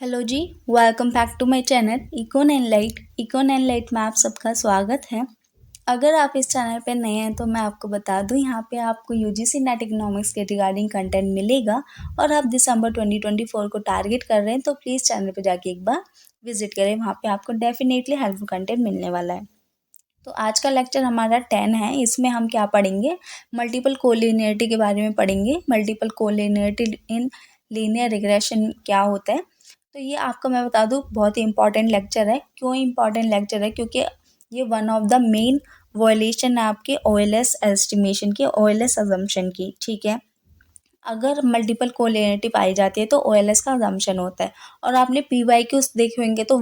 Hello जी। Welcome back to my channel Icon and Light में आप सबका स्वागत है। अगर आप इस चैनल पे नए हैं तो मैं आपको बता दूं, यहाँ पे आपको यूजीसी नेट इकोनॉमिक्स के रिगार्डिंग कंटेंट मिलेगा और आप दिसंबर 2024 को टारगेट कर रहे हैं तो प्लीज़ चैनल पे जाके एक बार विजिट करें। वहाँ पे आपको डेफिनेटली हेल्पफुल कंटेंट मिलने वाला है। तो आज का लेक्चर हमारा 10 है। इसमें हम क्या पढ़ेंगे, मल्टीपल कोलिनियरिटी के बारे में पढ़ेंगे। Multiple collinearity in linear regression क्या होता है। तो ये आपको मैं बता दूं बहुत ही इंपॉर्टेंट लेक्चर है। क्यों इंपॉर्टेंट लेक्चर है? क्योंकि ये one of the main violation है आपके ओएलएस एस्टिमेशन की, ओएलएस अजम्पशन की। ठीक है, अगर मल्टीपल कोलिनियरिटी पाई जाती है तो ओएलएस का अजम्पशन होता है। और आपने पीवाईक्यूज देखे होंगे तो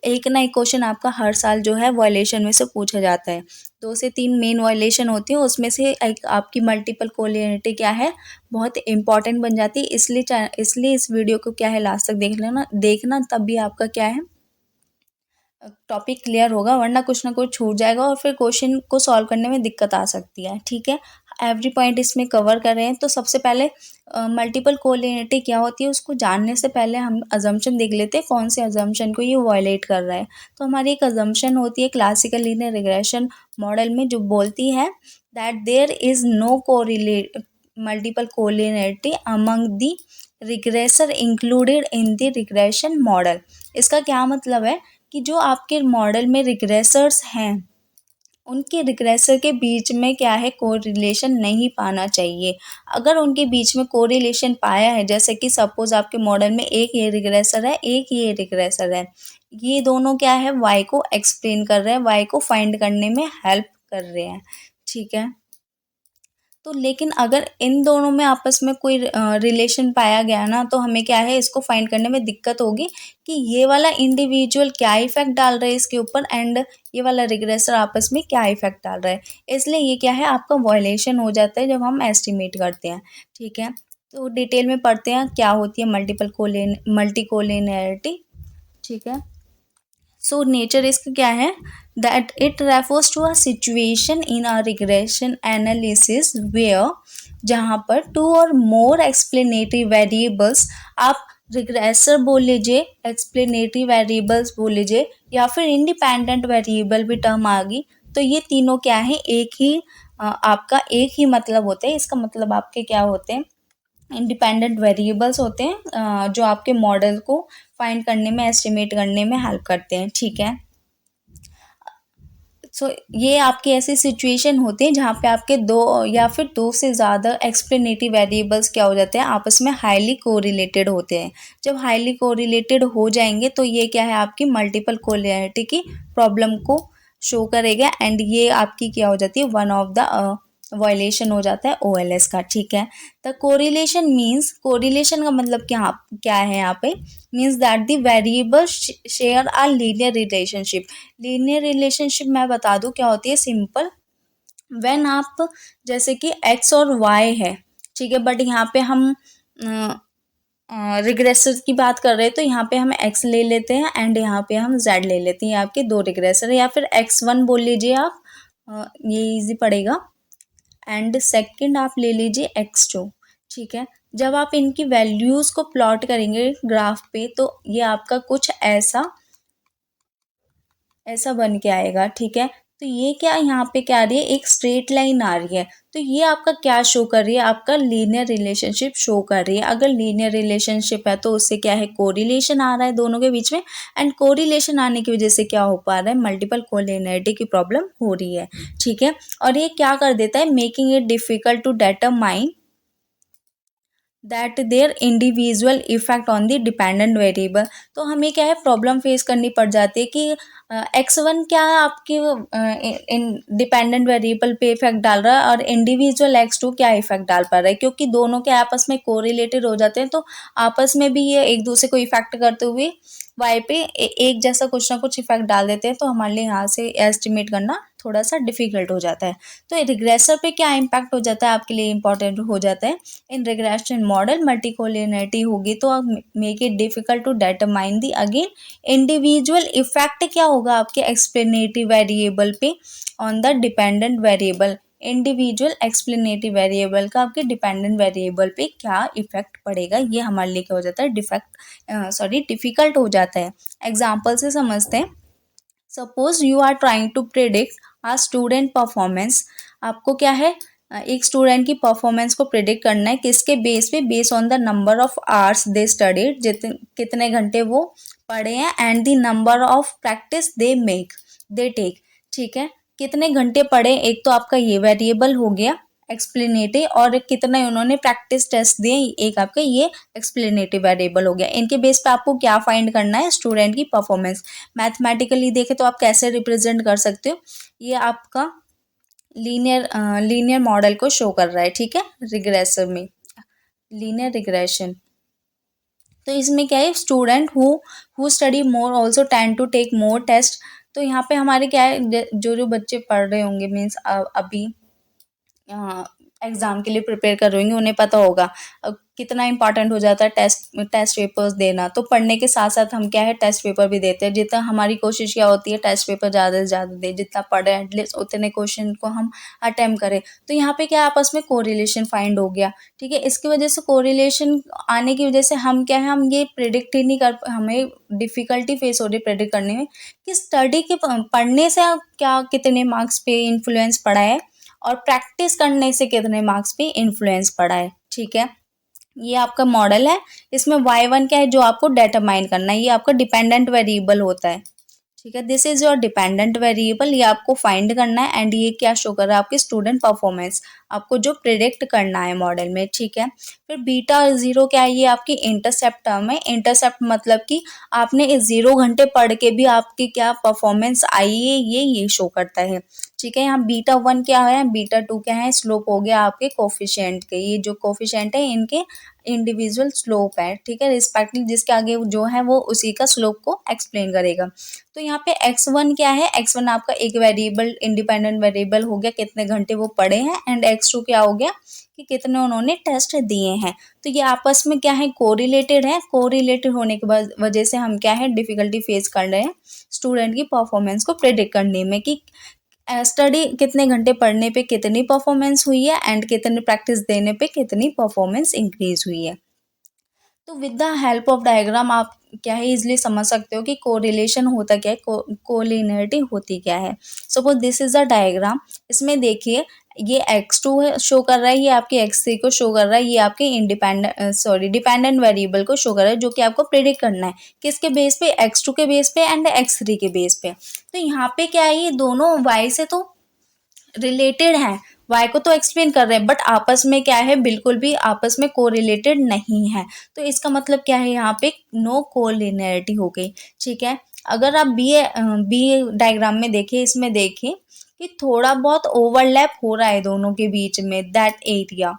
एक ना एक क्वेश्चन आपका हर साल जो है वॉयलेशन में से पूछा जाता है। 2 से 3 मेन वॉयलेशन होती है, उसमें से एक आपकी मल्टीपल कोलिनियरिटी क्या है, बहुत इंपॉर्टेंट बन जाती है। इसलिए इस वीडियो को क्या है लास्ट तक देखना तब भी आपका क्या है टॉपिक क्लियर होगा, वरना कुछ ना कुछ छूट जाएगा और फिर क्वेश्चन को सॉल्व करने में दिक्कत आ सकती है। ठीक है, एवरी पॉइंट इसमें कवर कर रहे हैं। तो सबसे पहले मल्टीपल कोलिनियरिटी क्या होती है उसको जानने से पहले हम अजम्पशन देख लेते हैं, कौन से अजम्पशन को ये वायलेट कर रहा है। तो हमारी एक अजम्पशन होती है क्लासिकल लीनियर रिग्रेशन मॉडल में, जो बोलती है that there is no correlate multiple collinearity among the regressor included in the regression model. इसका क्या मतलब है कि जो आपके मॉडल में रिग्रेसर्स हैं उनके रिग्रेसर के बीच में क्या है, कोरिलेशन नहीं पाना चाहिए। अगर उनके बीच में कोरिलेशन पाया है, जैसे कि सपोज आपके मॉडल में एक ये रिग्रेसर है, एक ये रिग्रेसर है, ये दोनों क्या है, वाई को एक्सप्लेन कर रहे हैं, वाई को फाइंड करने में हेल्प कर रहे हैं। ठीक है, तो लेकिन अगर इन दोनों में आपस में कोई रिलेशन पाया गया ना, तो हमें क्या है इसको फाइंड करने में दिक्कत होगी कि ये वाला इंडिविजुअल क्या इफेक्ट डाल रहा है इसके ऊपर एंड ये वाला रिग्रेसर आपस में क्या इफेक्ट डाल रहा है। इसलिए ये क्या है आपका वायलेशन हो जाता है जब हम एस्टिमेट करते हैं। ठीक है, तो डिटेल में पढ़ते हैं क्या होती है मल्टी कोलिनियरिटी। ठीक है, सो नेचर इसका क्या है, that it refers to a situation in a regression analysis where, जहाँ पर 2 और मोर एक्सप्लेनेटरी वेरिएबल्स, आप रिग्रेसर बोल लीजिए, एक्सप्लेनेटरी वेरिएबल्स बोल लीजिए, या फिर इंडिपेंडेंट वेरिएबल भी टर्म आ गई, तो ये तीनों क्या है एक ही आपका एक ही मतलब होते हैं। इसका मतलब आपके क्या होते हैं, इंडिपेंडेंट वेरिएबल्स होते हैं जो आपके मॉडल को फाइंड करने में, एस्टिमेट करने में हेल्प करते हैं। ठीक है, सो ये आपकी ऐसी सिचुएशन होती है जहाँ पे आपके दो या फिर दो से ज़्यादा एक्सप्लेनेटरी वेरिएबल्स क्या हो जाते हैं, आपस में हाईली कोरिलेटेड होते हैं। जब हाईली कोरिलेटेड हो जाएंगे तो ये क्या है आपकी मल्टीपल कोलिनियरिटी की प्रॉब्लम को शो करेगा एंड ये आपकी क्या हो जाती है, वन ऑफ द वायलेशन हो जाता है ओएलएस का। ठीक है, द कोरिलेशन मीन्स, कोरिलेशन का मतलब क्या क्या है यहाँ पे, means that the variable share are linear relationship. Linear relationship मैं बता दूं क्या होती है, सिंपल। व्हेन आप जैसे कि एक्स और वाई है, ठीक है, बट यहाँ पे हम रिग्रेसर की बात कर रहे हैं तो यहाँ पे हम एक्स ले लेते हैं एंड यहाँ पे हम जेड ले लेते हैं। ये आपके दो रिग्रेसर है, या फिर x1 बोल लीजिए आप, ये इजी पड़ेगा, एंड सेकंड आप ले लीजिए x2। ठीक है, जब आप इनकी वैल्यूज को प्लॉट करेंगे ग्राफ पे तो ये आपका कुछ ऐसा ऐसा बन के आएगा। ठीक है, तो ये क्या यहाँ पे क्या आ रही है, एक स्ट्रेट लाइन आ रही है, तो ये आपका क्या शो कर रही है, आपका लीनियर रिलेशनशिप शो कर रही है। अगर लीनियर रिलेशनशिप है तो उससे क्या है, कोरिलेशन आ रहा है दोनों के बीच में, एंड कोरिलेशन आने की वजह से क्या हो पा रहा है, मल्टीपल कोलिनियरिटी की प्रॉब्लम हो रही है। ठीक है, और ये क्या कर देता है, making it difficult to determine that their individual effect on the dependent variable. तो हमें क्या है प्रॉब्लम फेस करनी पड़ जाती है कि x1 क्या आपके डिपेंडेंट वेरिएबल पे इफेक्ट डाल रहा है और इंडिविजुअल x2 क्या इफेक्ट डाल पा रहा है, क्योंकि दोनों के आपस में कोरिलेटेड हो जाते हैं तो आपस में भी ये एक दूसरे को इफेक्ट करते हुए वाई पे एक जैसा कुछ ना कुछ इफेक्ट डाल देते हैं, तो हमारे लिए यहाँ से एस्टिमेट करना थोड़ा सा डिफिकल्ट हो जाता है। तो रिग्रेसर पे क्या इम्पैक्ट हो जाता है आपके लिए, इंपॉर्टेंट हो जाता है। इन रिग्रेशन मॉडल मल्टीकोलिनियरिटी होगी तो आप make it difficult to determine the again individual effect क्या होगा आपके एक्सप्लेनेटरी वेरिएबल पे on the dependent variable. Individual explanatory variable का आपके डिपेंडेंट वेरिएबल पे क्या इफेक्ट पड़ेगा, ये हमारे लिए क्या हो जाता है, डिफिकल्ट हो जाता है। एग्जाम्पल से समझते हैं। Suppose you are trying to predict a student performance. आपको क्या है, एक स्टूडेंट की परफॉर्मेंस को प्रिडिक्ट करना है, किसके बेस पे, base on the number of hours they studied, कितने घंटे वो पढ़े हैं, and the number of practice they take. ठीक है, कितने घंटे पढ़े, एक तो आपका ये वेरिएबल हो गया एक्सप्लेनेटिव, और कितने उन्होंने प्रैक्टिस टेस्ट दिए, एक आपका ये एक्सप्लेनेटिव वेरिएबल हो गया। इनके बेस पे आपको क्या फाइंड करना है, स्टूडेंट की परफॉर्मेंस। मैथमेटिकली देखें तो आप कैसे रिप्रेजेंट कर सकते हो, ये आपका लीनियर मॉडल को शो कर रहा है। ठीक है, रिग्रेसिव में लीनियर रिग्रेशन। तो इसमें क्या है, student who study more also tend to take more test. तो यहाँ पे हमारे क्या है, जो बच्चे पढ़ रहे होंगे, मीन्स अभी एग्ज़ाम के लिए प्रिपेयर कर रहे होंगे, उन्हें पता होगा कितना इंपॉर्टेंट हो जाता है टेस्ट पेपर्स देना। तो पढ़ने के साथ साथ हम क्या है, टेस्ट पेपर भी देते हैं। जितना हमारी कोशिश क्या होती है, टेस्ट पेपर ज़्यादा से ज़्यादा दे, जितना पढ़े एटलीस्ट उतने क्वेश्चन को हम अटेम्प्ट करें। तो यहाँ पे क्या आपस में कोरिलेशन फाइंड हो गया। ठीक है, इसकी वजह से कोरिलेशन आने की वजह से हम क्या है, हम ये प्रिडिक्ट ही नहीं कर, हमें डिफ़िकल्टी फेस हो रही प्रिडिक्ट करने में कि स्टडी के पढ़ने से क्या कितने मार्क्स पे इन्फ्लुएंस पड़ा है, और प्रैक्टिस करने से कितने मार्क्स पे इन्फ्लुएंस पड़ा है। ठीक है, ये आपका मॉडल है। इसमें y1 क्या है, जो आपको डिटरमाइन करना है, ये आपका डिपेंडेंट वेरिएबल होता है। ठीक है, this is your dependent variable, ये आपको फाइंड करना है। एंड ये क्या शो कर रहा है, आपकी स्टूडेंट परफॉर्मेंस, आपको जो प्रिडिक्ट करना है मॉडल में। ठीक है, फिर बीटा 0 क्या है, ये आपकी इंटरसेप्ट टर्म है। इंटरसेप्ट मतलब कि आपने इस 0 घंटे पढ़ के भी आपकी क्या परफॉर्मेंस आई है, ये शो करता है। ठीक है, यहाँ बीटा 1 क्या है, बीटा 2 क्या है, स्लोप हो गया आपके कोफिशिएंट के। ये जो कोफिशिएंट है इनके इंडिविजुअल स्लोप है। ठीक है, रिस्पेक्टिव जिसके आगे जो है वो उसी का स्लोप को एक्सप्लेन करेगा। तो यहाँ पे x1 क्या है, x1 आपका एक वेरिएबल, इंडिपेंडेंट वेरिएबल हो गया, कितने घंटे वो पढ़े हैं। एंड x2 क्या हो गया कि कितने उन्होंने टेस्ट दिए हैं। तो ये आपस में क्या है, कोरिलेटेड है। कोरिलेटेड होने के वजह से हम क्या है, डिफिकल्टी फेस कर रहे हैं स्टूडेंट की परफॉर्मेंस को प्रेडिक्ट करने में, कि स्टडी कितने घंटे पढ़ने पे कितनी परफॉर्मेंस हुई है, एंड कितनी प्रैक्टिस देने पे कितनी परफॉर्मेंस इंक्रीज हुई है। तो with the help of diagram आप क्या है, इजिली समझ सकते हो कि कोरिलेशन होता क्या है, कोलिनियरिटी होती क्या है। Suppose this is a diagram. इसमें देखिए, ये x2 है, शो कर रहा है, ये आपके x3 को शो कर रहा है, ये आपके डिपेंडेंट वेरिएबल को शो कर रहा है, जो कि आपको प्रेडिक्ट करना है किसके बेस पे, x2 के बेस पे एंड x3 के बेस पे। तो यहाँ पे क्या है, ये दोनों y से तो रिलेटेड हैं, वाई को तो एक्सप्लेन कर रहे हैं, बट आपस में क्या है, बिल्कुल भी आपस में कोरिलेटेड नहीं है। तो इसका मतलब क्या है, यहाँ पे नो कोलिनियरिटी हो गई। ठीक है, अगर आप बी डायग्राम में देखिए, इसमें देखिए कि थोड़ा बहुत ओवरलैप हो रहा है दोनों के बीच में, दैट एरिया,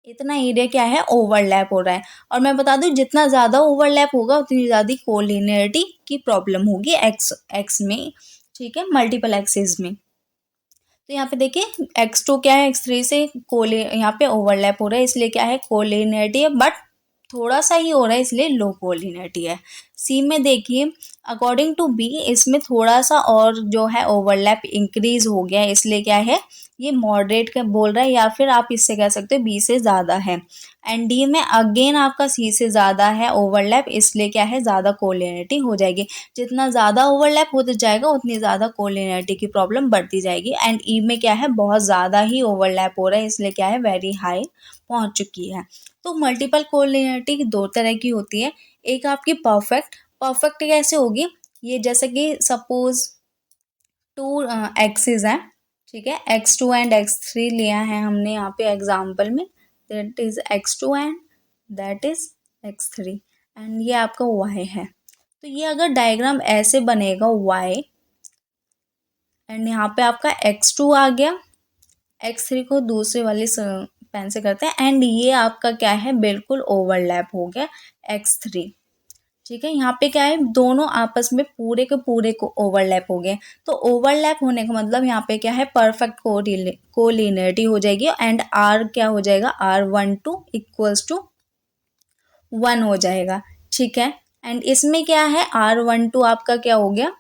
इतना एरिया क्या है, ओवरलैप हो रहा है। और मैं बता दूं, जितना ज़्यादा ओवरलैप होगा उतनी ज़्यादा कोलिनियरिटी की प्रॉब्लम होगी एक्स में। ठीक है, मल्टीपल एक्सिस में। तो यहाँ पे देखिए, x2 क्या है, x3 से यहाँ पे ओवरलैप हो रहा है, इसलिए क्या है, कोलिनियरिटी है, बट थोड़ा सा ही हो रहा है, इसलिए लो कोलिनियरिटी है। सी में देखिए, अकॉर्डिंग टू बी इसमें थोड़ा सा और जो है ओवरलैप इंक्रीज हो गया है, इसलिए क्या है, ये मॉडरेट का बोल रहा है, या फिर आप इससे कह सकते हो बी से ज़्यादा है। एंड डी में अगेन आपका सी से ज़्यादा है ओवरलैप, इसलिए क्या है, ज़्यादा कोलिनियरिटी हो जाएगी। जितना ज़्यादा ओवरलैप होता जाएगा उतनी ज़्यादा कोलिनियरिटी की प्रॉब्लम बढ़ती जाएगी। एंड ई में क्या है, बहुत ज़्यादा ही ओवरलैप हो रहा है, इसलिए क्या है, वेरी हाई पहुंच चुकी है। तो मल्टीपल कोलिनियरिटी दो तरह की होती है। एक आपकी परफेक्ट कैसे होगी, ये जैसे कि सपोज टू एक्सिस हैं। ठीक है, x2 एंड x3 लिया है हमने यहाँ पे एग्जाम्पल में, that is x2 and that is x3, and ये आपका y है। तो ये अगर डायग्राम ऐसे बनेगा y, एंड यहाँ पे आपका x2 आ गया, x3 को दूसरे वाली पेन से करते हैं, एंड ये आपका क्या है, बिल्कुल ओवरलैप हो गया x3। ठीक है, यहाँ पे क्या है, दोनों आपस में पूरे के पूरे को ओवरलैप हो गए। तो ओवरलैप होने का मतलब यहाँ पे क्या है, परफेक्ट कोलिनियरिटी हो जाएगी, एंड r क्या हो जाएगा, r12 इक्वल्स टू 1 हो जाएगा। ठीक है, एंड इसमें क्या है, r12 आपका क्या हो गया,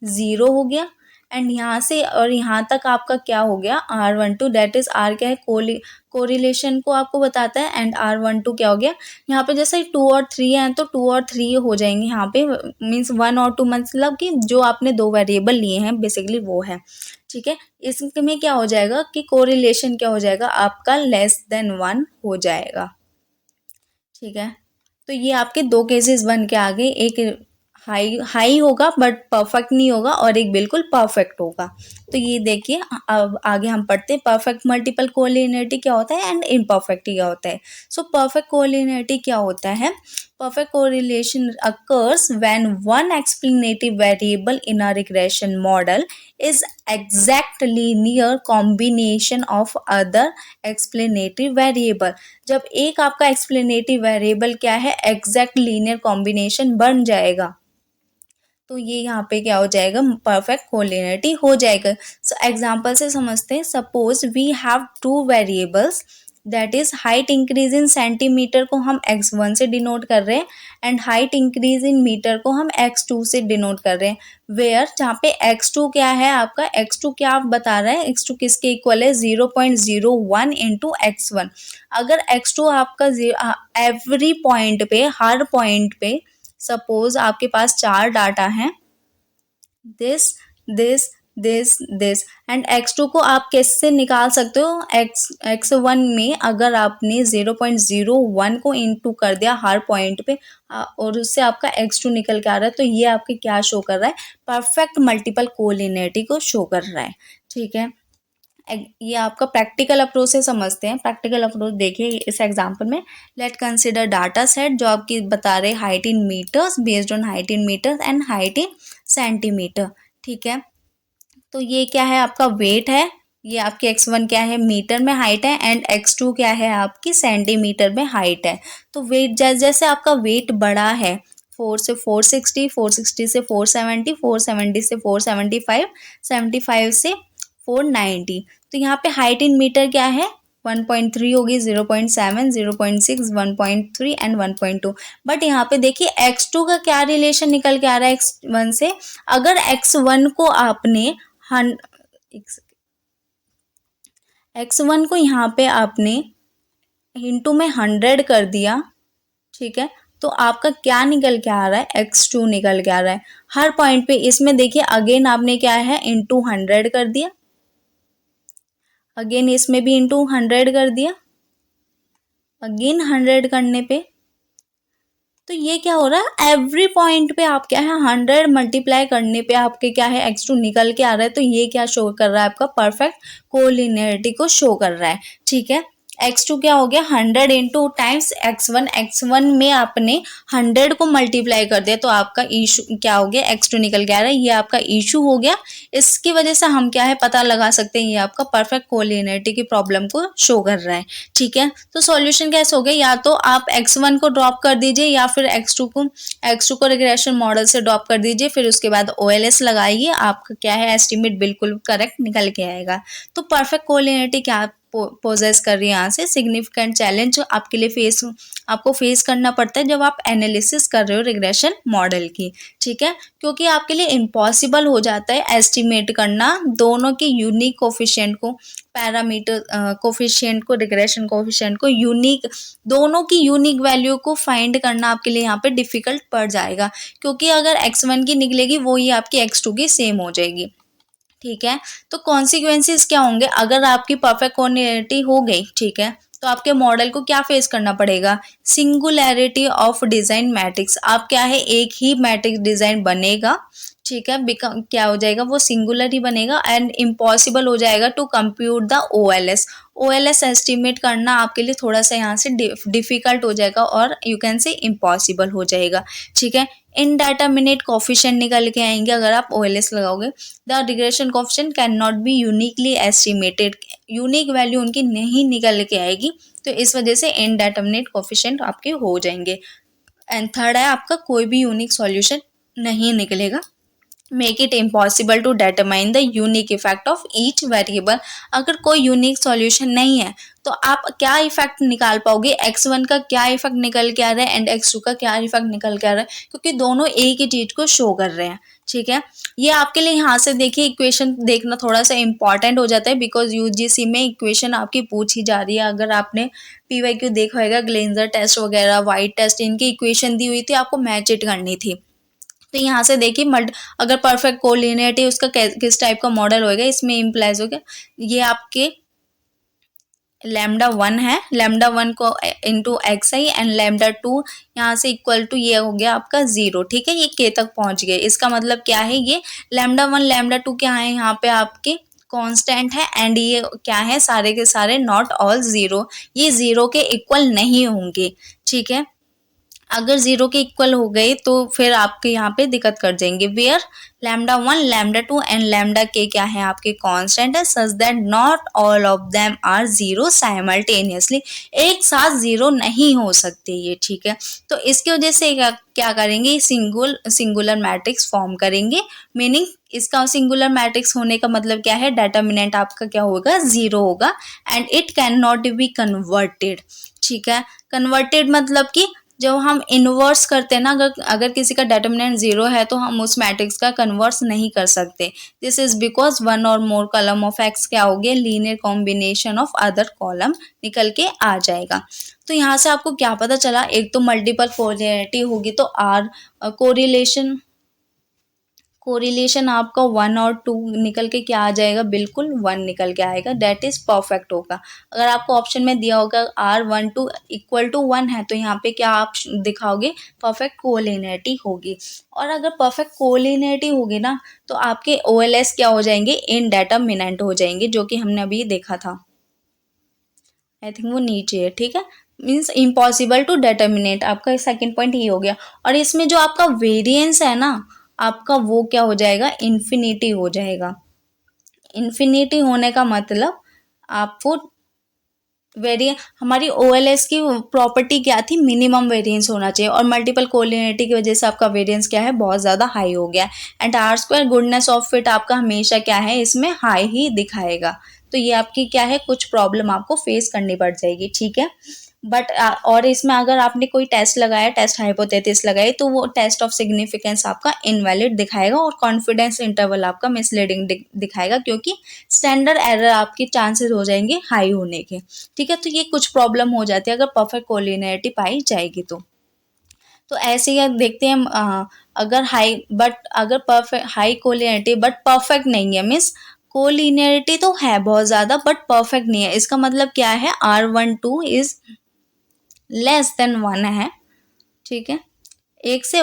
0 हो गया। एंड यहाँ से और यहाँ तक आपका क्या हो गया R12, दैट इज R क्या है कोरिलेशन को आपको बताता है, एंड R12 क्या हो गया, यहाँ पे जैसे 2 और 3 हैं तो 2 और 3 हो जाएंगे यहाँ पे, मीन्स 1 और 2, मतलब कि जो आपने दो वेरिएबल लिए हैं बेसिकली वो है। ठीक है, इसमें क्या हो जाएगा कि कोरिलेशन क्या हो जाएगा आपका <<1 हो जाएगा। ठीक है, तो ये आपके दो केसेस बन के आ गए, एक हाई हाई होगा बट परफेक्ट नहीं होगा और एक बिल्कुल परफेक्ट होगा। तो ये देखिए, अब आगे हम पढ़ते हैं परफेक्ट मल्टीपल कोलिनियरिटी क्या होता है एंड इम्परफेक्ट क्या होता है। सो परफेक्ट कोलिनियरिटी क्या होता है, perfect correlation occurs when one explanative variable in a regression model is exactly near combination of other explanative variable। जब एक आपका explanative variable क्या है exact linear combination बन जाएगा तो ये यहाँ पे क्या हो जाएगा, परफेक्ट कोलिनियरिटी हो जाएगा। सो एग्जाम्पल से समझते हैं, suppose we have two variables, that is height increase in centimetre को हम x1 से डिनोट कर रहे हैं and height increase in metre को हम x2 से डिनोट कर रहे हैं। वेयर जहाँ पे x2 क्या है आपका, x2 क्या आप बता रहे हैं, x2 किसके इक्वल है 0.01 इंटू x1। अगर x2 आपका एवरी पॉइंट पे, हर पॉइंट पे सपोज आपके पास 4 डाटा हैं, this this this this and x2 को आप कैसे निकाल सकते हो, x1 में अगर आपने 0.01 को इनटू कर दिया हर पॉइंट पे और उससे आपका x2 निकल के आ रहा है, तो ये आपके क्या शो कर रहा है, परफेक्ट मल्टीपल कोलिनियरिटी को शो कर रहा है। ठीक है, ये आपका प्रैक्टिकल अप्रोच से समझते हैं। प्रैक्टिकल अप्रोच देखिए इस एग्जांपल में, लेट कंसिडर डाटा सेट जो आपकी बता रहे height in metres, based on height in metres and height in centimetre. ठीक है, तो ये क्या है आपका वेट है, ये आपकी x1 क्या है मीटर में हाइट है एंड x2 क्या है आपकी सेंटीमीटर में हाइट है। तो वेट जैसे जैसे आपका वेट बड़ा है, 4 से 460, 460 से 470, 470 से 475, 75 से 490, तो यहाँ पे हाइट इन मीटर क्या है 1.3 होगी, 0.7, 0.6, 1.3 एंड 1.2। बट यहाँ पे देखिए x2 का क्या रिलेशन निकल के आ रहा है x1 से, अगर x1 को आपने x1 को यहाँ पे आपने इंटू में 100 कर दिया, ठीक है, तो आपका क्या निकल के आ रहा है, x2 निकल के आ रहा है हर पॉइंट पे। इसमें देखिए अगेन आपने क्या है इंटू 100 कर दिया, अगेन इसमें भी इंटू 100 कर दिया, अगेन 100 करने पे, तो ये क्या हो रहा है एवरी पॉइंट पे आप क्या है 100 मल्टीप्लाई करने पे आपके क्या है x2 निकल के आ रहा है। तो ये क्या शो कर रहा है आपका परफेक्ट कोलिनियरिटी को शो कर रहा है। ठीक है, x2 क्या हो गया 100 इंटू टाइम्स x1, x1 में आपने 100 को मल्टीप्लाई कर दिया तो आपका इशू क्या हो गया x2 निकल के आ रहा है, ये आपका इशू हो गया। इसकी वजह से हम क्या है पता लगा सकते हैं ये आपका परफेक्ट कोलिनियरिटी की प्रॉब्लम को शो कर रहा है। ठीक है, तो सॉल्यूशन कैसे हो गया, या तो आप x1 को ड्रॉप कर दीजिए या फिर x2 को रिग्रेशन मॉडल से ड्रॉप कर दीजिए, फिर उसके बाद OLS लगाइए, आपका क्या है एस्टिमेट बिल्कुल करेक्ट निकल के आएगा। तो परफेक्ट कोलिनियरिटी क्या पोजेस कर रही है यहाँ से, सिग्निफिकेंट चैलेंज जो आपके लिए आपको फेस करना पड़ता है जब आप एनालिसिस कर रहे हो रिग्रेशन मॉडल की। ठीक है, क्योंकि आपके लिए इम्पॉसिबल हो जाता है एस्टिमेट करना दोनों के यूनिक कोफिशिएंट को, पैरामीटर कोफिशिएंट को, रिग्रेशन कोफिशिएंट को, यूनिक दोनों की यूनिक वैल्यू को फाइंड करना आपके लिए यहाँ पे डिफिकल्ट पड़ जाएगा, क्योंकि अगर x1 की निकलेगी वो ही आपकी x2 की सेम हो जाएगी। ठीक है, तो कॉन्सिक्वेंसेस क्या होंगे अगर आपकी परफेक्ट कोलिनियरिटी हो गई, ठीक है, तो आपके मॉडल को क्या फेस करना पड़ेगा, सिंगुलैरिटी ऑफ डिजाइन मैट्रिक्स। आप क्या है एक ही मैट्रिक्स डिजाइन बनेगा, ठीक है, क्या हो जाएगा वो सिंगुलर ही बनेगा एंड इम्पॉसिबल हो जाएगा to compute the OLS estimate करना आपके लिए थोड़ा सा यहाँ से डिफिकल्ट हो जाएगा और यू कैन से इम्पॉसिबल हो जाएगा। ठीक है, इनडेटरमिनेट कोफिशिएंट निकल के आएंगे अगर आप OLS लगाओगे। The regression coefficient can not be uniquely estimated, unique value उनकी नहीं निकल के आएगी, तो इस वजह से इनडेटरमिनेट कोफिशिएंट आपके हो जाएंगे। एंड थर्ड है आपका कोई भी यूनिक सॉल्यूशन नहीं निकलेगा make it impossible to determine the unique effect of each variable. अगर कोई यूनिक सॉल्यूशन नहीं है तो आप क्या इफेक्ट निकाल पाओगे, x1 का क्या इफेक्ट निकल के आ रहा है एंड x2 का क्या इफेक्ट निकल के आ रहा है, क्योंकि दोनों एक ही चीज को शो कर रहे हैं। ठीक है, ये आपके लिए यहाँ से देखिए इक्वेशन देखना थोड़ा सा इंपॉर्टेंट हो जाता है, बिकॉज यूजीसी में इक्वेशन आपकी पूछी जा रही है। अगर आपने पीवाईक्यू देखा होगा, ग्लेंजर टेस्ट वगैरह, वाइट टेस्ट, इनकी इक्वेशन दी हुई थी, आपको मैच इट करनी थी। तो यहाँ से देखिए अगर परफेक्ट कोलिनियरिटी उसका किस टाइप का मॉडल होगा, इसमें इम्प्लाइज हो गया ये आपके λ1 है, λ1 को इंटू एक्स आई एंड λ2 यहाँ से इक्वल टू ये हो गया आपका 0। ठीक है, ये के तक पहुंच गए। इसका मतलब क्या है, ये λ1 λ2 क्या है, यहाँ पे आपके कांस्टेंट है एंड ये क्या है, सारे के सारे नॉट ऑल 0, ये 0 के इक्वल नहीं होंगे। ठीक है, अगर 0 के इक्वल हो गए तो फिर आपके यहाँ पे दिक्कत कर जाएंगे। वेयर λ1 λ2 एंड लैम्डा के क्या है आपके कांस्टेंट है, such that not all of them are 0 simultaneously, एक साथ 0 नहीं हो सकते ये। ठीक है, तो इसकी वजह से क्या करेंगे, सिंगुलर मैट्रिक्स फॉर्म करेंगे। मीनिंग इसका सिंगुलर मैट्रिक्स होने का मतलब क्या है, डिटर्मिनेंट आपका क्या होगा, 0 होगा and it can not be converted. ठीक है, कन्वर्टेड मतलब कि जब हम इनवर्स करते हैं ना, अगर किसी का डिटर्मिनेंट 0 है तो हम उस मैट्रिक्स का कन्वर्स नहीं कर सकते। दिस इज बिकॉज वन और मोर कॉलम ऑफ एक्स क्या हो गया, linear combination of other column निकल के आ जाएगा। तो यहाँ से आपको क्या पता चला, एक तो मल्टीपल कोलिनियरिटी होगी तो आर कोरिलेशन आपका 1 और 2 निकल के क्या आ जाएगा, बिल्कुल 1 निकल के आएगा, डेट इज परफेक्ट होगा। अगर आपको ऑप्शन में दिया होगा R12 इक्वल टू 1 है तो यहाँ पे क्या आप दिखाओगे, परफेक्ट कोलिनियरिटी होगी। और अगर परफेक्ट कोलिनियरिटी होगी ना तो आपके OLS क्या हो जाएंगे, इनडेटरमिनेंट हो जाएंगे, जो कि हमने अभी देखा था। आई थिंक वो नीचे है। ठीक है, मीन्स इम्पॉसिबल टू डिटर्मिनेट, आपका सेकंड पॉइंट ये हो गया। और इसमें जो आपका वेरिएंस है ना आपका, वो क्या हो जाएगा, इन्फिनिटी हो जाएगा। इन्फिनिटी होने का मतलब आपको हमारी OLS की प्रॉपर्टी क्या थी, मिनिमम वेरिएंस होना चाहिए, और मल्टीपल कोलिनियरिटी की वजह से आपका वेरिएंस क्या है, बहुत ज़्यादा हाई हो गया। And R square goodness of fit आपका हमेशा क्या है, इसमें हाई ही दिखाएगा। तो ये आपकी क्या है, कुछ प्रॉब्लम आपको फेस करनी पड़ जाएगी। ठीक है, बट और इसमें अगर आपने कोई टेस्ट लगाया, टेस्ट हाइपोथेसिस लगाई, तो वो टेस्ट ऑफ सिग्निफिकेंस आपका इनवैलिड दिखाएगा और कॉन्फिडेंस इंटरवल आपका मिसलीडिंग दिखाएगा, क्योंकि स्टैंडर्ड एरर आपके चांसेस हो जाएंगे हाई होने के। ठीक है, तो ये कुछ प्रॉब्लम हो जाती है अगर परफेक्ट कोलिनियरिटी पाई जाएगी तो ऐसे ही देखते हैं। अगर perfect high collinearity but perfect नहीं है, मीन्स कोलिनियरिटी तो है बहुत ज़्यादा बट परफेक्ट नहीं है, इसका मतलब क्या है, R12 इज लेस देन 1 है। ठीक है, एक से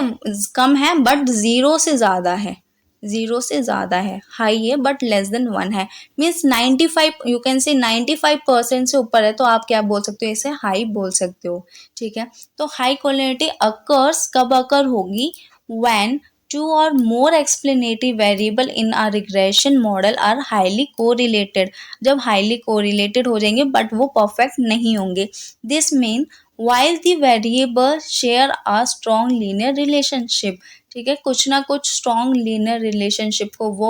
कम है बट 0 से ज़्यादा है, 0 से ज़्यादा है, हाई है बट लेस देन 1 है। मीन्स 95, यू कैन से 95% से ऊपर है तो आप क्या बोल सकते हो, इसे हाई बोल सकते हो। ठीक है, तो हाई कोलिनियरिटी अकर्स कब अकर होगी, when 2 or more explanatory variable in a regression model are highly correlated, जब highly correlated हो जाएंगे बट वो perfect नहीं होंगे। This mean while the variable share a strong linear relationship, ठीक है, कुछ ना कुछ स्ट्रॉन्ग लीनियर रिलेशनशिप को वो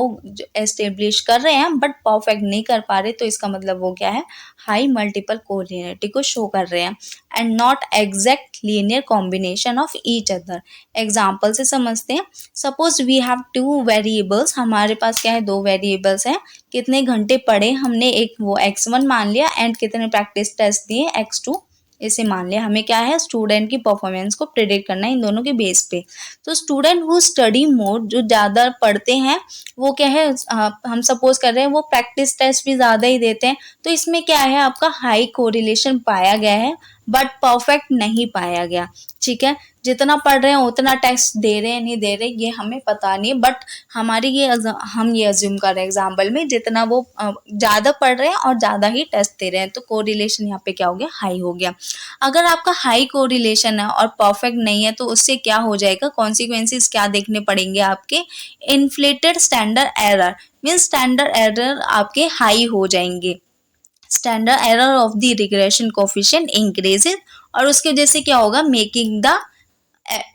एस्टेब्लिश कर रहे हैं बट परफेक्ट नहीं कर पा रहे, तो इसका मतलब वो क्या है, हाई मल्टीपल कोलिनियरिटी को शो कर रहे हैं and not exact linear combination of each other. Example से समझते हैं, सपोज वी हैव 2 वेरिएबल्स, हमारे पास क्या है, 2 वेरिएबल्स हैं, कितने घंटे पढ़े हमने, एक वो x1 मान लिया एंड कितने प्रैक्टिस टेस्ट दिए x2, इसे मान लिया। हमें क्या है, स्टूडेंट की परफॉर्मेंस को प्रिडिक्ट करना है इन दोनों के बेस पे। तो स्टूडेंट हु स्टडी मोर, जो ज़्यादा पढ़ते हैं वो क्या है, हम सपोज कर रहे हैं वो प्रैक्टिस टेस्ट भी ज़्यादा ही देते हैं, तो इसमें क्या है, आपका हाई कोरिलेशन पाया गया है बट परफेक्ट नहीं पाया गया। ठीक है, जितना पढ़ रहे हैं उतना टेस्ट दे रहे हैं नहीं दे रहे ये हमें पता नहीं, बट हमारी हम ये अज्यूम कर रहे हैं एग्जाम्पल में, जितना वो ज़्यादा पढ़ रहे हैं और ज़्यादा ही टेस्ट दे रहे हैं, तो कोरिलेशन यहाँ पे क्या हो गया, हाई हो गया। अगर आपका हाई कोरिलेशन है और परफेक्ट नहीं है तो उससे क्या हो जाएगा, कॉन्सिक्वेंसेस क्या देखने पड़ेंगे आपके, inflated standard error, means standard error आपके हाई हो जाएंगे, standard error of the regression coefficient increases, और उसकी वजह से क्या होगा, making the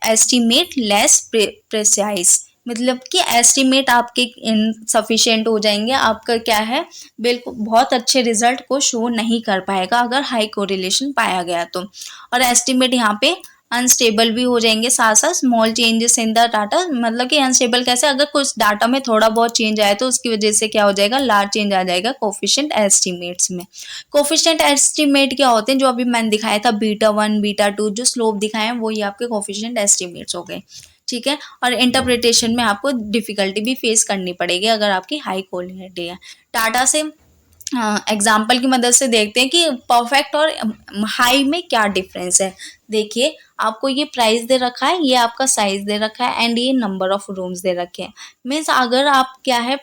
estimate less precise, मतलब कि एस्टिमेट आपके इनसफिशिएंट हो जाएंगे, आपका क्या है बिल्कुल बहुत अच्छे रिजल्ट को शो नहीं कर पाएगा अगर हाई कोरिलेशन पाया गया तो। और एस्टिमेट यहाँ पे अनस्टेबल भी हो जाएंगे, साथ साथ small changes in the data, मतलब कि अनस्टेबल कैसे, अगर कुछ डाटा में थोड़ा बहुत चेंज आया तो उसकी वजह से क्या हो जाएगा, लार्ज चेंज आ जाएगा कोफिशिएंट एस्टिमेट्स में। कोफिशिएंट एस्टिमेट क्या होते हैं, जो अभी मैंने दिखाया था बीटा 1 बीटा 2 जो स्लोप दिखाए हैं, वो ये आपके कोफिशिएंट एस्टिमेट्स हो गए, ठीक है। और इंटरप्रिटेशन में आपको डिफिकल्टी भी फेस करनी पड़ेगी अगर आपकी हाई क्वालिटी है। टाटा से एग्जाम्पल की मदद से देखते हैं कि परफेक्ट और हाई में क्या डिफरेंस है। देखिए आपको ये प्राइस दे रखा है, ये आपका साइज दे रखा है एंड ये नंबर ऑफ रूम्स दे रखे हैं। मीन्स अगर आप क्या है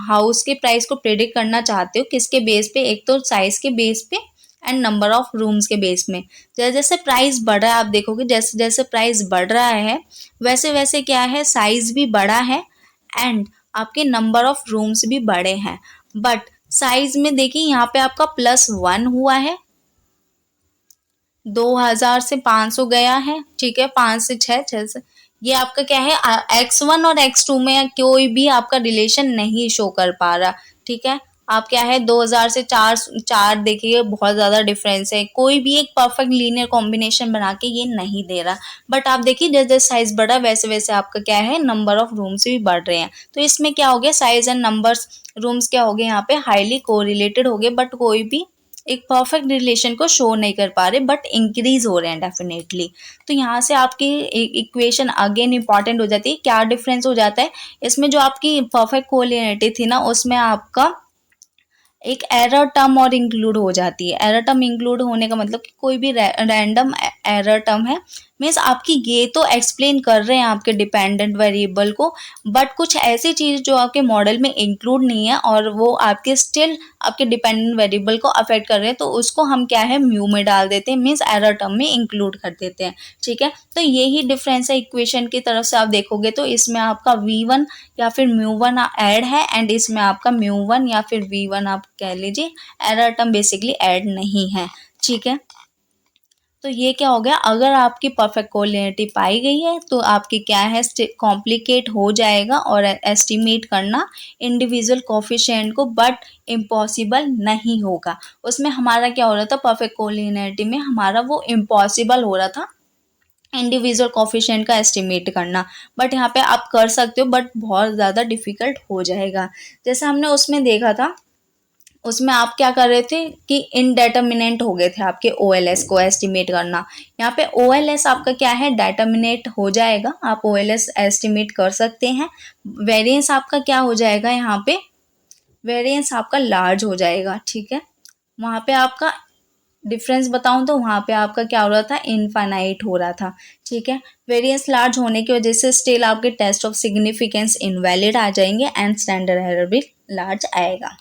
हाउस के प्राइस को प्रेडिक्ट करना चाहते हो किसके बेस पे, एक तो साइज के बेस पे एंड नंबर ऑफ रूम्स के बेस में। जैसे जैसे प्राइस बढ़ रहा है, आप देखोगे जैसे जैसे प्राइस बढ़ रहा है वैसे वैसे क्या है साइज भी बड़ा है एंड आपके नंबर ऑफ रूम्स भी बड़े हैं। बट साइज में देखिए यहाँ पे आपका +1 हुआ है, 2000 से 500 गया है, ठीक है, 5 से 6, 6 से, ये आपका क्या है x1 और x2 में कोई भी आपका रिलेशन नहीं शो कर पा रहा, ठीक है। आप क्या है 2000 से 4 4 देखिए बहुत ज्यादा डिफरेंस है, कोई भी एक परफेक्ट लीनियर कॉम्बिनेशन बना के ये नहीं दे रहा। बट आप देखिए जैसे जैसे साइज बढ़ा वैसे वैसे आपका क्या है नंबर ऑफ रूम्स भी बढ़ रहे हैं। तो इसमें क्या हो गया, साइज एंड नंबर्स रूम्स क्या हो गए यहाँ पे हाईली कोरिलेटेड हो गए, बट कोई भी एक परफेक्ट रिलेशन को शो नहीं कर पा रहे, बट इंक्रीज हो रहे हैं डेफिनेटली। तो यहाँ से आपकी इक्वेशन अगेन इंपॉर्टेंट हो जाती है। क्या डिफरेंस हो जाता है इसमें, जो आपकी परफेक्ट कोलिनिटी थी ना उसमें आपका एक एरर टर्म और इंक्लूड हो जाती है। एरर टर्म इंक्लूड होने का मतलब कि कोई भी रैंडम एरर टर्म है, मीन्स आपकी ये तो एक्सप्लेन कर रहे हैं आपके डिपेंडेंट वेरिएबल को, बट कुछ ऐसी चीज जो आपके मॉडल में इंक्लूड नहीं है और वो आपके स्टिल आपके डिपेंडेंट वेरिएबल को अफेक्ट कर रहे हैं, तो उसको हम क्या है म्यू में डाल देते हैं, मीन्स एरर टर्म में इंक्लूड कर देते हैं, ठीक है। तो यही डिफरेंस है इक्वेशन की तरफ से आप देखोगे तो इसमें आपका v1 या फिर म्यू1 ऐड है एंड इसमें आपका म्यू1 या फिर v1 आप कह लीजिए, एरर टर्म बेसिकली ऐड नहीं है, ठीक है। तो ये क्या हो गया, अगर आपकी परफेक्ट कोलिनिटी पाई गई है तो आपकी क्या है कॉम्प्लिकेट हो जाएगा और एस्टिमेट करना इंडिविजुअल कोफिशिएंट को, बट इम्पॉसिबल नहीं होगा। उसमें हमारा क्या हो रहा था, परफेक्ट कोलिनिटी में हमारा वो इम्पॉसिबल हो रहा था इंडिविजुअल कोफिशिएंट का एस्टिमेट करना, बट यहाँ पे आप कर सकते हो बट बहुत ज़्यादा डिफिकल्ट हो जाएगा। जैसे हमने उसमें देखा था, उसमें आप क्या कर रहे थे कि इनडेटर्मिनेंट हो गए थे आपके OLS को एस्टिमेट करना। यहाँ पे OLS आपका क्या है डेटर्मिनेट हो जाएगा, आप OLS एस्टिमेट कर सकते हैं। वेरिएंस आपका क्या हो जाएगा, यहाँ पे वेरिएंस आपका लार्ज हो जाएगा, ठीक है। वहाँ पे आपका डिफरेंस बताऊं तो वहाँ पे आपका क्या हो रहा था, इनफाइनाइट हो रहा था, ठीक है। वेरिएंस लार्ज होने की वजह से स्टिल आपके टेस्ट ऑफ सिग्निफिकेंस इनवैलिड आ जाएंगे एंड स्टैंडर्ड एरर भी लार्ज आएगा।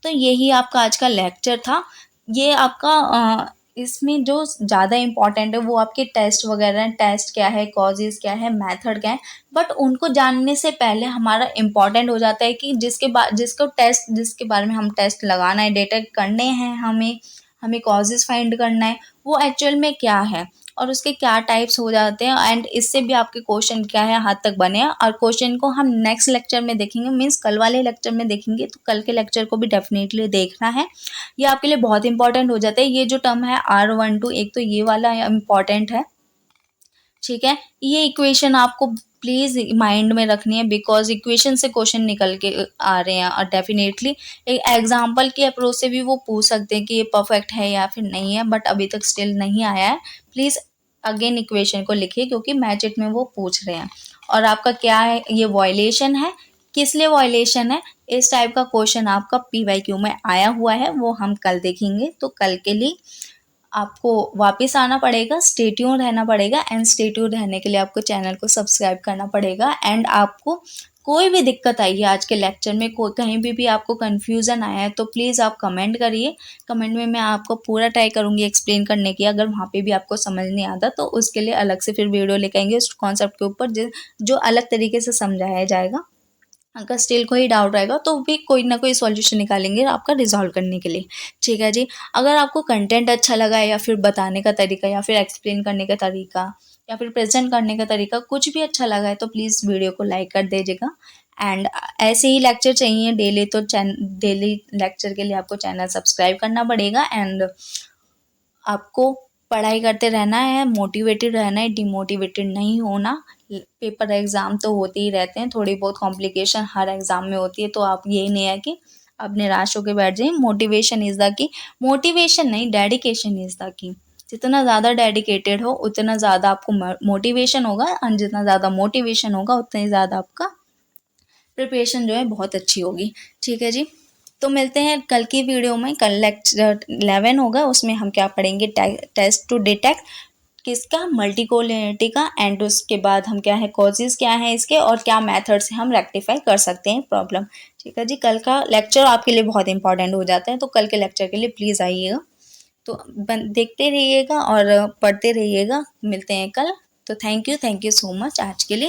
तो यही आपका आज का लेक्चर था। ये आपका इसमें जो ज़्यादा इम्पॉर्टेंट है वो आपके टेस्ट वगैरह हैं, टेस्ट क्या है, कॉजेज़ क्या है, मेथड क्या है, बट उनको जानने से पहले हमारा इम्पॉर्टेंट हो जाता है कि जिसके बारे में हम टेस्ट लगाना है, डिटेक्ट करने हैं, हमें हमें कॉजेज़ फाइंड करना है, वो एक्चुअल में क्या है और उसके क्या टाइप्स हो जाते हैं एंड इससे भी आपके क्वेश्चन क्या है हद तक बने हैं। और क्वेश्चन को हम नेक्स्ट लेक्चर में देखेंगे, मीन्स कल वाले लेक्चर में देखेंगे, तो कल के लेक्चर को भी डेफिनेटली देखना है। ये आपके लिए बहुत इंपॉर्टेंट हो जाता है। ये जो टर्म है R12, एक तो ये वाला इंपॉर्टेंट है, ठीक है। ये इक्वेशन आपको प्लीज माइंड में रखनी है बिकॉज इक्वेशन से क्वेश्चन निकल के आ रहे हैं और डेफिनेटली एक एग्जाम्पल की अप्रोच से भी वो पूछ सकते हैं कि ये परफेक्ट है या फिर नहीं है, बट अभी तक स्टिल नहीं आया है। प्लीज अगेन इक्वेशन को लिखिए क्योंकि मैच इट में वो पूछ रहे हैं। और आपका क्या है, ये वॉयलेशन है, किस लिए वॉयलेशन है, इस टाइप का क्वेश्चन आपका PYQ में आया हुआ है, वो हम कल देखेंगे। तो कल के लिए आपको वापस आना पड़ेगा, स्टे ट्यून रहना पड़ेगा एंड स्टे ट्यून रहने के लिए आपको चैनल को सब्सक्राइब करना पड़ेगा। एंड आपको कोई भी दिक्कत आई है आज के लेक्चर में, कोई कहीं भी आपको कन्फ्यूज़न आया है तो प्लीज़ आप कमेंट करिए। कमेंट में मैं आपको पूरा ट्राई करूँगी एक्सप्लेन करने की। अगर वहाँ पे भी आपको समझ नहीं आता तो उसके लिए अलग से फिर वीडियो लेके आएंगे उस कॉन्सेप्ट के ऊपर जो अलग तरीके से समझाया जाएगा। अगर स्टिल कोई डाउट रहेगा तो भी कोई ना कोई सॉल्यूशन निकालेंगे आपका रिजॉल्व करने के लिए, ठीक है जी। अगर आपको कंटेंट अच्छा लगा या फिर बताने का तरीका या फिर एक्सप्लेन करने का तरीका या फिर प्रेजेंट करने का तरीका कुछ भी अच्छा लगा है तो प्लीज़ वीडियो को लाइक कर दीजिएगा। एंड ऐसे ही लेक्चर चाहिए डेली तो डेली लेक्चर के लिए आपको चैनल सब्सक्राइब करना पड़ेगा। एंड आपको पढ़ाई करते रहना है, मोटिवेटेड रहना है, डिमोटिवेटेड नहीं होना। पेपर एग्ज़ाम तो होते ही रहते हैं, थोड़ी बहुत कॉम्प्लिकेशन हर एग्ज़ाम में होती है, तो आप यही नहीं है कि आप निराश होकर बैठ जाइए। Motivation is the key, motivation नहीं डेडिकेशन इज़ द की। जितना ज़्यादा डेडिकेटेड हो उतना ज़्यादा आपको मोटिवेशन होगा, और जितना ज़्यादा मोटिवेशन होगा उतना ही ज़्यादा आपका प्रिपरेशन जो है बहुत अच्छी होगी। ठीक है जी, तो मिलते हैं कल की वीडियो में। कल लेक्चर 11 होगा, उसमें हम क्या पढ़ेंगे, टेस्ट टू डिटेक्ट किसका, मल्टीकोलिनिटी का। एंड उसके बाद हम क्या है, कॉजेज़ क्या है इसके, और क्या मेथड से हम रेक्टिफाई कर सकते हैं प्रॉब्लम। ठीक है जी, कल का लेक्चर आपके लिए बहुत इंपॉर्टेंट हो जाता है, तो कल के लेक्चर के लिए प्लीज़ आइएगा। तो देखते रहिएगा और पढ़ते रहिएगा। मिलते हैं कल। तो थैंक यू सो मच आज के लिए।